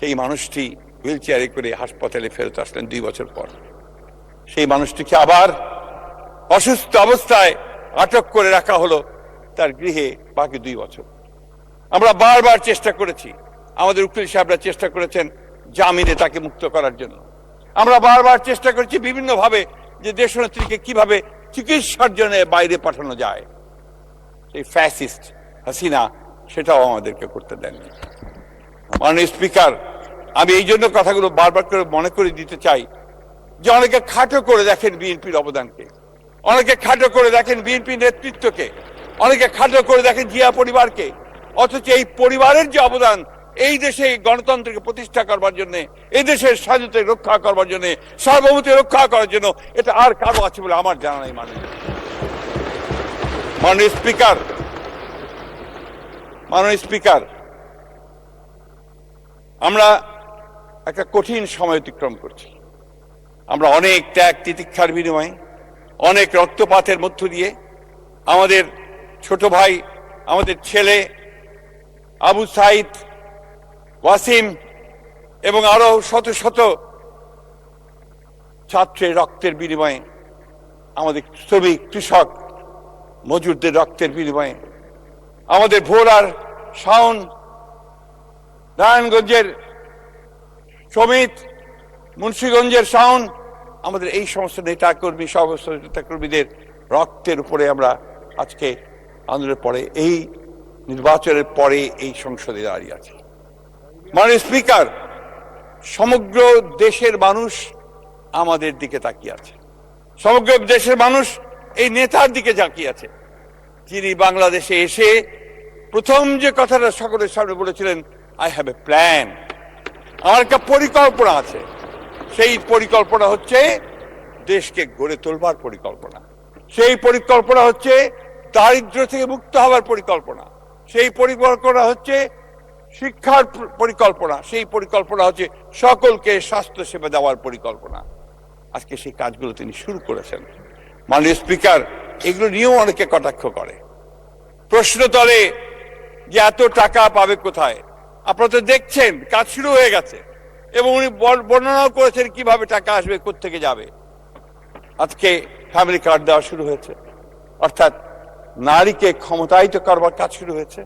সেই মানুষটি হুইল চেয়ারে করে হাসপাতালে ফেরত আসলেন 2 বছর পর। সেই মানুষটিকে আবার অসুস্থ অবস্থায় আটক করে রাখা হলো তার গৃহে বাকি 2 বছর। আমরা বারবার চেষ্টা করেছি, আমাদের উকিল সাহেবরা চেষ্টা করেছেন জামিনে তাকে মুক্ত করার জন্য। আমরা বারবার চেষ্টা করেছি বিভিন্নভাবে যে দেশনেত্রীকে কিভাবে চিকিৎসার জন্য বাইরে পাঠানো যায়। সেই ফ্যাসিস্ট হাসিনা সেটাও আমাদেরকে করতে দেননি। মাননীয় স্পিকার, আমি এই জন্য কথাগুলো বারবার করে মনে করে দিতে চাই যে অনেকে খাটো করে দেখেন বিএনপির অবদানকে, অনেকে খাটো করে দেখেন বিএনপির নেতৃত্বকে, অনেকে খাটো করে দেখেন জিয়া পরিবারকে, অথচ এই পরিবারের যে অবদান এই দেশে গণতন্ত্রকে প্রতিষ্ঠা করবার জন্য, এই দেশের স্বাধীনতা রক্ষা করবার জন্য, সার্বভৌমত্ব রক্ষা করার জন্য এটা আর কারো আছে বলে আমার জানা নেই। মাননীয় স্পিকার, আমরা একটা কঠিন সময় অতিক্রম করছি। আমরা অনেক ত্যাগ তিতিক্ষার বিনিময়ে, অনেক রক্তপাতের মধ্য দিয়ে আমাদের ছোট ভাই, আমাদের ছেলে আবু সাইদ, ওয়াসিম এবং আরো শত শত ছাত্রের রক্তের বিনিময়ে, আমাদের শ্রমিক কৃষক মজুরদের রক্তের বিনিময়ে, আমাদের ভোলার শাওন, নারায়ণগঞ্জের সমিত, মুন্সিগঞ্জের শাওন, আমাদের এই সমস্ত নেতাকর্মী, সমস্ত নেতাকর্মীদের রক্তের উপরে আমরা আজকে আন্দোলনের পরে, এই নির্বাচনের পরে এই সংসদে দাঁড়িয়ে আছি। মাননীয় স্পিকার, সমগ্র দেশের মানুষ আমাদের দিকে তাকিয়ে আছে, সমগ্র দেশের মানুষ এই নেতার দিকে তাকিয়ে আছে, যিনি বাংলাদেশে এসে প্রথম যে কথাটা সকলের সামনে বলেছিলেন, আই হ্যাভ এ প্ল্যান, আমার একটা পরিকল্পনা আছে। সেই পরিকল্পনা হচ্ছে দেশকে গড়ে তোলবার পরিকল্পনা, সেই পরিকল্পনা হচ্ছে দারিদ্র থেকে মুক্ত হওয়ার পরিকল্পনা, সেই পরিকল্পনা হচ্ছে শিক্ষার পরিকল্পনা, সেই পরিকল্পনা হচ্ছে সকলকে স্বাস্থ্য সেবা দেওয়ার পরিকল্পনা। আজকে সেই কাজগুলো তিনি শুরু করেছেন। মাননীয় স্পিকার, এগুলো নিয়েও অনেকে কটাক্ষ করে, প্রশ্ন তোলে যে এত টাকা পাবে কোথায়। আপনারা তো দেখছেন কাজ শুরু হয়ে গেছে এবং উনি বর্ণনাও করেছেন কিভাবে টাকা আসবে, কোত্থেকে যাবে। আজকে ফ্যামিলি কার্ড দেওয়া শুরু হয়েছে, অর্থাৎ নারীকে ক্ষমতায়িত করবার কাজ শুরু হয়েছে।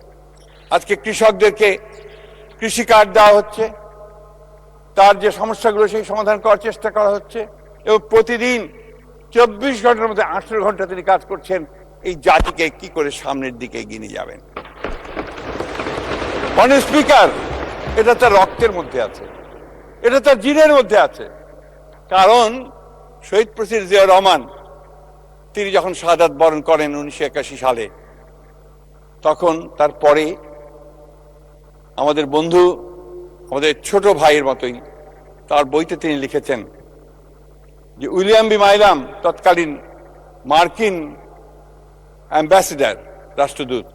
আজকে কৃষকদেরকে কৃষি কার্ড দেওয়া হচ্ছে, তার যে সমস্যাগুলো সেই সমাধান করার চেষ্টা করা হচ্ছে এবং প্রতিদিন 24 ঘন্টার মধ্যে 18 ঘন্টা তিনি কাজ করছেন এই জাতিকে কি করে সামনের দিকে এগিয়ে নিয়ে যাবেন। মাননীয় স্পিকার, এটা তার রক্তের মধ্যে আছে, এটা তার জিনের মধ্যে আছে। কারণ শহীদ প্রেসিডেন্ট জিয়াউর রহমান তিনি যখন শাহাদাত বরণ করেন 1981 সালে, তখন তারপরে আমাদের বন্ধু, আমাদের ছোট ভাইয়ের মতোই তার বইতে তিনি লিখেছেন যে উইলিয়াম বি মাইলাম, তৎকালীন মার্কিন অ্যাম্বাসেডর, রাষ্ট্রদূত,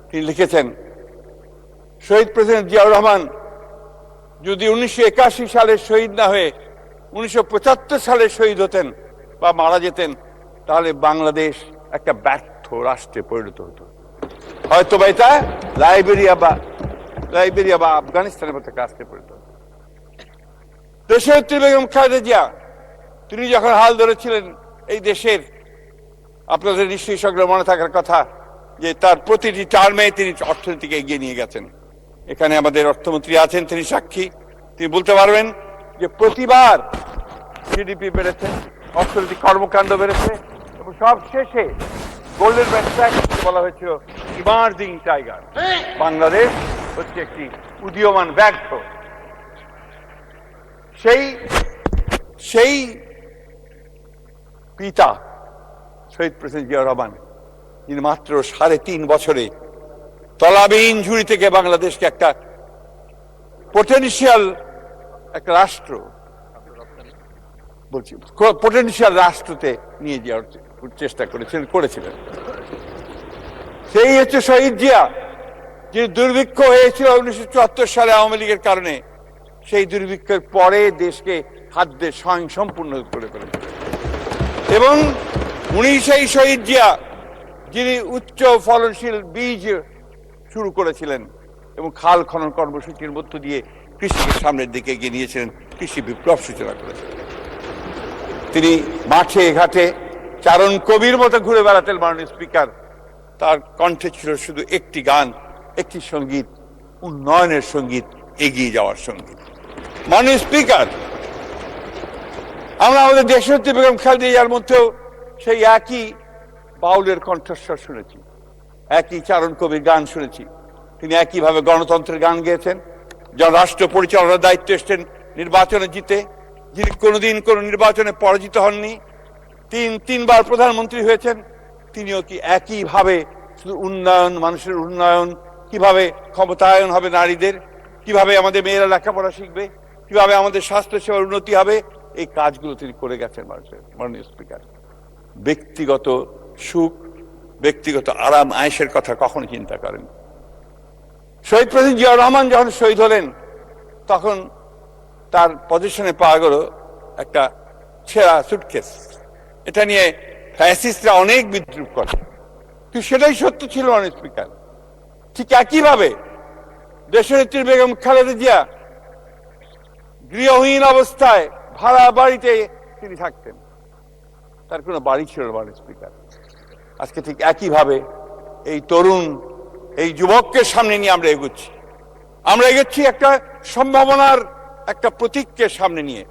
তিনি লিখেছেন শহীদ প্রেসিডেন্ট জিয়াউর রহমান যদি 1981 সালে শহীদ না হয়ে 1975 সালে শহীদ হতেন বা মারা যেতেন, তাহলে বাংলাদেশ একটা ব্যর্থ রাষ্ট্রে পরিণত হতো, হয়তো বা এটা লাইবেরিয়া বা আফগানিস্তানের মতো রাষ্ট্রে পরিণত হতো। দেশনেত্রী বেগম খালেদা জিয়া তিনি যখন হাল ধরেছিলেন এই দেশের, আপনাদের নিশ্চয়ই সকলের মনে থাকার কথা যে তার প্রতিটি টার্মে তিনি অর্থনীতিকে এগিয়ে নিয়ে গেছেন। এখানে আমাদের অর্থমন্ত্রী আছেন, তিনি সাক্ষী, তিনি বলতে পারবেন যে প্রতিবার জিডিপি বেড়েছে, অর্থনৈতিক কর্মকাণ্ড বেড়েছে এবং সব শেষে গোল্ডেন ম্যানচেস্টার বলা হয়েছিল ইমার্জিং টাইগার, বাংলাদেশ হচ্ছে একটি উদীয়মান ব্যাঘ্র। সেই পিতা শহীদ প্রেসিডেন্ট জিয়াউর রহমান, যিনি মাত্র 3.5 বছরে তলাবিহীন ঝুড়ি থেকে বাংলাদেশকে একটা পটেনশিয়াল একটা রাষ্ট্র পটেনশিয়াল রাষ্ট্রতে নিয়ে যাওয়ার চেষ্টা করেছিলেন। সেই হচ্ছে শহীদ জিয়া, যিনি দুর্ভিক্ষ হয়েছিল 1974 সালে আওয়ামী লীগের কারণে, সেই দুর্ভিক্ষের পরে দেশকে খাদ্যে স্বয়ংসম্পূর্ণ করে ফেলেছিলেন। এবং উনি সেই শহীদ জিয়া যিনি উচ্চ ফলনশীল বীজ শুরু করেছিলেন এবং খাল খনন কর্মসূচির মধ্য দিয়ে কৃষিকে সামনের দিকে এগিয়ে নিয়েছিলেন, কৃষি বিপ্লব সূচনা করেছেন। তিনি মাঠে ঘাটে চারণ কবির মতো ঘুরে বেড়াতেন মাননীয় স্পিকার। তার কণ্ঠে ছিল শুধু একটি গান, একটি সঙ্গীত, উন্নয়নের সঙ্গীত, এগিয়ে যাওয়ার সঙ্গীত। মাননীয় স্পিকার, আমরা আমাদের দেশনেত্রী বেগম খালেদা জিয়ার মধ্যেও সেই একই বাউলের কণ্ঠস্বর শুনেছি, একই চারণ কবির গান শুনেছি। তিনি একইভাবে গণতন্ত্রের গান গেয়েছেন। যখন রাষ্ট্র পরিচালনার দায়িত্ব এসছেন নির্বাচনে জিতে, যিনি কোনোদিন কোনো নির্বাচনে পরাজিত হননি, তিনবার প্রধানমন্ত্রী হয়েছেন, তিনিও কি একইভাবে শুধু উন্নয়ন, মানুষের উন্নয়ন, কিভাবে ক্ষমতায়ন হবে নারীদের, কিভাবে আমাদের মেয়েরা লেখাপড়া শিখবে, কিভাবে আমাদের স্বাস্থ্যসেবার উন্নতি হবে, এই কাজগুলো তিনি করে গেছেন মানুষের। মাননীয় স্পিকার, ব্যক্তিগত সুখ, ব্যক্তিগত আরাম আয়েশের কথা কখনো চিন্তা করেন। শহীদ প্রেসিডেন্ট জিয়াউর রহমান যখন শহীদ হলেন, তখন তার পজিশনে পাওয়া গেল একটা ছেঁড়া সুটকেস। এটা নিয়ে ফ্যাসিস্টরা অনেক বিদ্রুপ করে, কিন্তু সেটাই সত্য ছিল মাননীয় স্পিকার। ঠিক একইভাবে দেশনেত্রী বেগম খালেদা জিয়া গৃহহীন অবস্থায় ভাড়া বাড়িতে তিনি থাকতেন, তার কোনো বাড়ি ছিল না মাননীয় স্পিকার। আজকে ঠিক একইভাবে এই তরুণ, এই যুবককে সামনে নিয়ে আমরা এগোচ্ছি। আমরা এগোচ্ছি একটা সম্ভাবনার একটা প্রতীককে সামনে নিয়ে,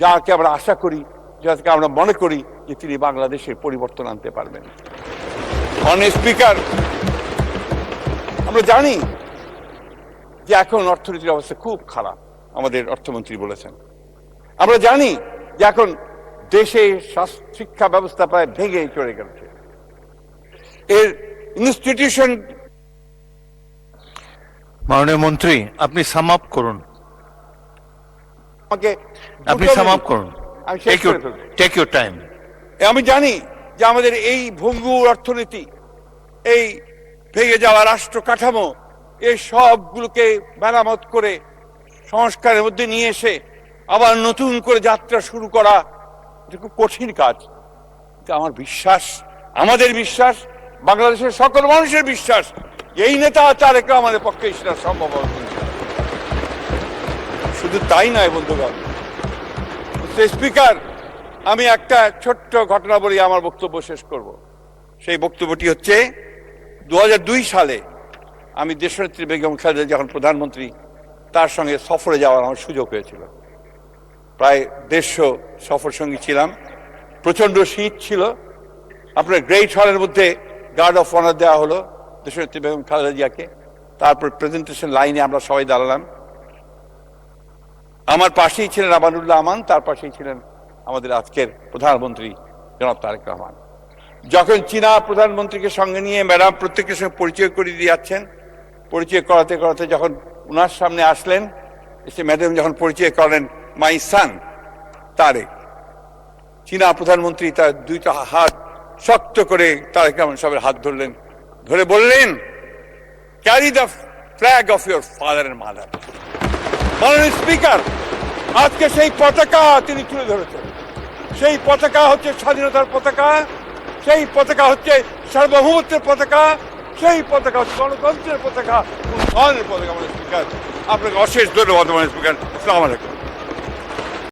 যাকে আমরা আশা করি, যাকে আমরা মনে করি যে তিনি বাংলাদেশের পরিবর্তন আনতে পারবেন। মাননীয় স্পিকার, আমরা জানি যে এখন অর্থনীতির অবস্থা খুব খারাপ, আমাদের অর্থমন্ত্রী বলেছেন। আমরা জানি যে এখন দেশে শিক্ষা ব্যবস্থা প্রায় ভেঙে চলে গেছে, এর ইনস্টিটিউশন। মাননীয় মন্ত্রী, আপনি সাম আপ করুন। আপনি সাম আপ করুন। Take your time. আমি জানি যে আমাদের এই ভঙ্গুর অর্থনীতি, এই ভেঙে যাওয়া রাষ্ট্র কাঠামো, এই সবগুলোকে মেরামত করে সংস্কারের মধ্যে নিয়ে এসে আবার নতুন করে যাত্রা শুরু করা এটা খুব কঠিন কাজ। আমার বিশ্বাস, আমাদের বিশ্বাস, বাংলাদেশের সকল মানুষের বিশ্বাস, এই নেতা তারেক রহমানের পক্ষে সেটা সম্ভব হবে। শুধু তাই নয় বন্ধুগণ, স্পিকার, আমি একটা ছোট্ট ঘটনা বলি আমার বক্তব্য শেষ করব। সেই বক্তব্যটি হচ্ছে 2002 সালে আমি দেশনেত্রী বেগম খালেদা যখন প্রধানমন্ত্রী, তার সঙ্গে সফরে যাওয়ার আমার সুযোগ হয়েছিল। প্রায় 150 সফর সঙ্গী ছিলাম। প্রচন্ড শীত ছিল। আপনার গ্রেট হলের মধ্যে গার্ড অফ অনার দেওয়া হলো দেশনেত্রী বেগম খালেদা জিয়াকে। তারপর প্রেজেন্টেশন লাইনে আমরা সবাই দাঁড়ালাম। আমার পাশেই ছিলেন আমানুল্লাহ আমান, তার পাশেই ছিলেন আমাদের আজকের প্রধানমন্ত্রী জনাব তারেক রহমান। যখন চীনা প্রধানমন্ত্রীকে সঙ্গে নিয়ে ম্যাডাম প্রত্যেকের সঙ্গে পরিচয় করিয়ে দিয়ে যাচ্ছেন, পরিচয় করাতে করাতে যখন উনার সামনে আসলেন, এসে ম্যাডাম যখন পরিচয় করেন মাই সান তারেক, চীনা প্রধানমন্ত্রী তার দুইটা হাত শক্ত করে তারেক রহমান সাহেবের হাত ধরলেন, ধরে বললেন, carry the flag of your father and mother. মাননীয় স্পিকার, আজকে সেই পতাকা তিনি তুলে ধরেছেন। সেই পতাকা হচ্ছে স্বাধীনতার পতাকা, সেই পতাকা হচ্ছে সার্বভৌমত্বের পতাকা, সেই পতাকা হচ্ছে গণতন্ত্রের পতাকা, উন্নয়নের পতাকা। মাননীয় স্পিকার, আপনাকে অশেষ ধন্যবাদ। মাননীয় স্পিকার, আসসালামু আলাইকুম।